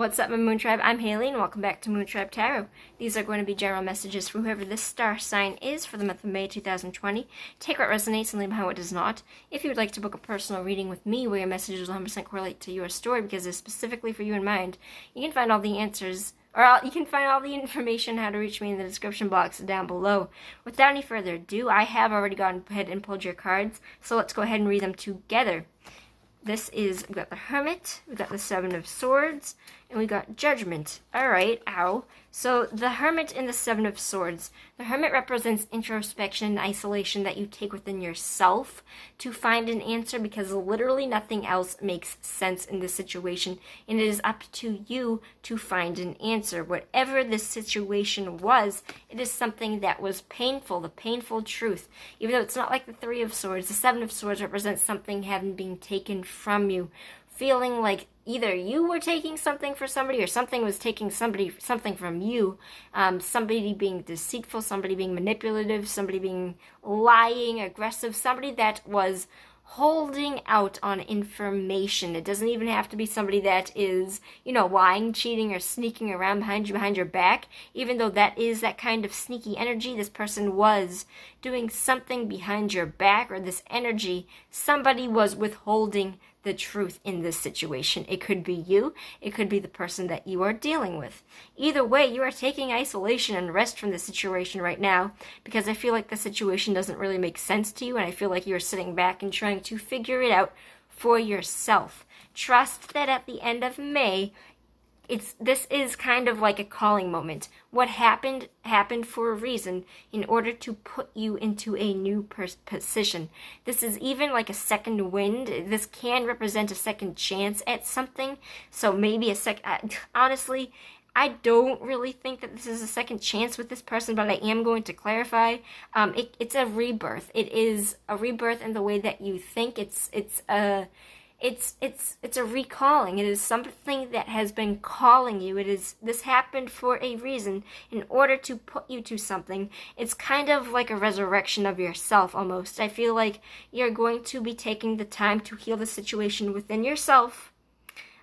What's up, my Moon Tribe? I'm Haley, and welcome back to Moon Tribe Tarot. These are going to be general messages for whoever this star sign is for the month of May 2020. Take what resonates and leave behind what does not. If you would like to book a personal reading with me where your messages will 100% correlate to your story because it's specifically for you in mind, you can find all the answers, you can find all the information how to reach me in the description box down below. Without any further ado, I have already gone ahead and pulled your cards, so let's go ahead and read them together. We've got the Hermit, we've got the Seven of Swords, and we got Judgment. Alright, ow. So, the Hermit and the Seven of Swords. The Hermit represents introspection and isolation that you take within yourself to find an answer because literally nothing else makes sense in this situation. And it is up to you to find an answer. Whatever this situation was, it is something that was painful, the painful truth. Even though it's not like the Three of Swords, the Seven of Swords represents something having been taken from you. Feeling like either you were taking something for somebody or something was taking something from you. Somebody being deceitful, somebody being manipulative, somebody being lying, aggressive, somebody that was holding out on information. It doesn't even have to be somebody that is, lying, cheating, or sneaking around behind your back. Even though that is that kind of sneaky energy, this person was doing something behind your back, or this energy, somebody was withholding the truth in this situation. It could be you, it could be the person that you are dealing with. Either way, you are taking isolation and rest from the situation right now because I feel like the situation doesn't really make sense to you, and I feel like you're sitting back and trying to figure it out for yourself. Trust that at the end of May, this is kind of like a calling moment. What happened for a reason in order to put you into a new position. This is even like a second wind. This can represent a second chance at something. So maybe honestly, I don't really think that this is a second chance with this person, but I am going to clarify. It's a rebirth. It is a rebirth in the way that you think. It's a recalling. It is something that has been calling you. This happened for a reason in order to put you to something. It's kind of like a resurrection of yourself almost. I feel like you're going to be taking the time to heal the situation within yourself.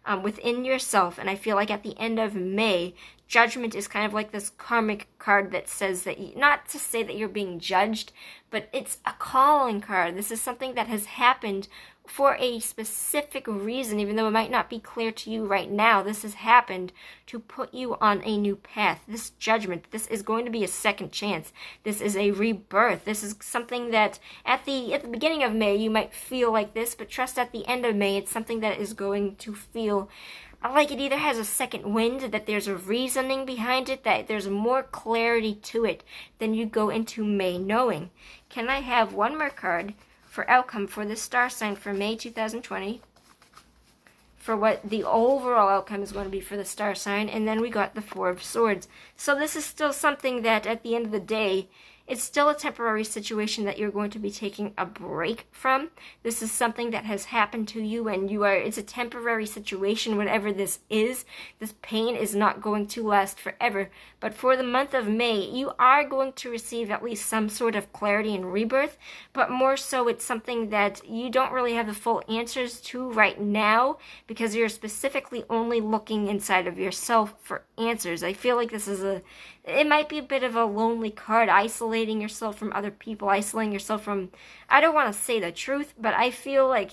And I feel like at the end of May, Judgment is kind of like this karmic card that says that, not to say that you're being judged, but it's a calling card. This is something that has happened for a specific reason, even though it might not be clear to you right now. This has happened to put you on a new path. This judgment, this is going to be a second chance. This is a rebirth. This is something that at the beginning of May you might feel like this, but trust at the end of May it's something that is going to feel like it either has a second wind, that there's a reasoning behind it, that there's more clarity to it than you go into May knowing. Can I have one more card for outcome for this star sign for May 2020? For what the overall outcome is going to be for the star sign. And then we got the Four of Swords. So this is still something that at the end of the day, it's still a temporary situation that you're going to be taking a break from. This is something that has happened to you and it's a temporary situation, whatever this is. This pain is not going to last forever. But for the month of May, you are going to receive at least some sort of clarity and rebirth. But more so, it's something that you don't really have the full answers to right now because you're specifically only looking inside of yourself for answers. I feel like it might be a bit of a lonely card, isolating yourself from other people, isolating yourself from, I don't want to say the truth, but I feel like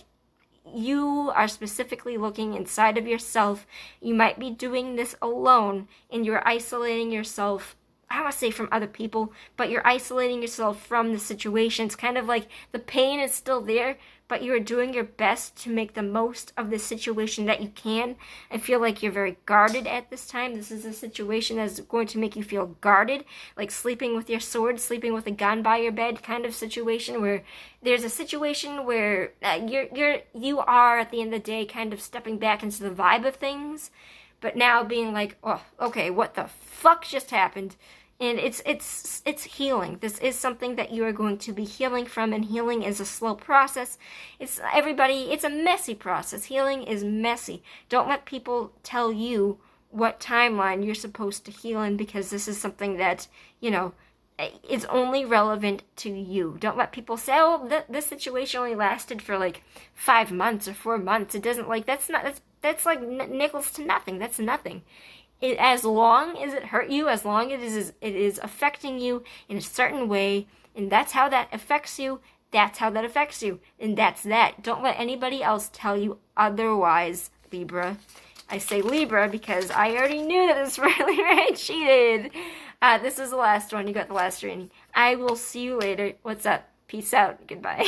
you are specifically looking inside of yourself. You might be doing this alone, and you're isolating yourself, I don't want to say from other people, but you're isolating yourself from the situation. It's kind of like the pain is still there, but you're doing your best to make the most of the situation that you can. I feel like you're very guarded at this time. This is a situation that's going to make you feel guarded, like sleeping with your sword, sleeping with a gun by your bed kind of situation, where there's a situation where you are at the end of the day kind of stepping back into the vibe of things, but now being like, oh, okay, what the fuck just happened? And it's healing. This is something that you are going to be healing from, and healing is a slow process. It's a messy process. Healing is messy. Don't let people tell you what timeline you're supposed to heal in, because this is something that, is only relevant to you. Don't let people say, oh, this situation only lasted for like 5 months or 4 months. It doesn't, that's that's like nickels to nothing. That's nothing. As long as it hurt you, as long as it is affecting you in a certain way, and that's how that affects you, that's how that affects you. And that's that. Don't let anybody else tell you otherwise, Libra. I say Libra because I already knew that this really cheated. This is the last one. You got the last reading. I will see you later. What's up? Peace out. Goodbye.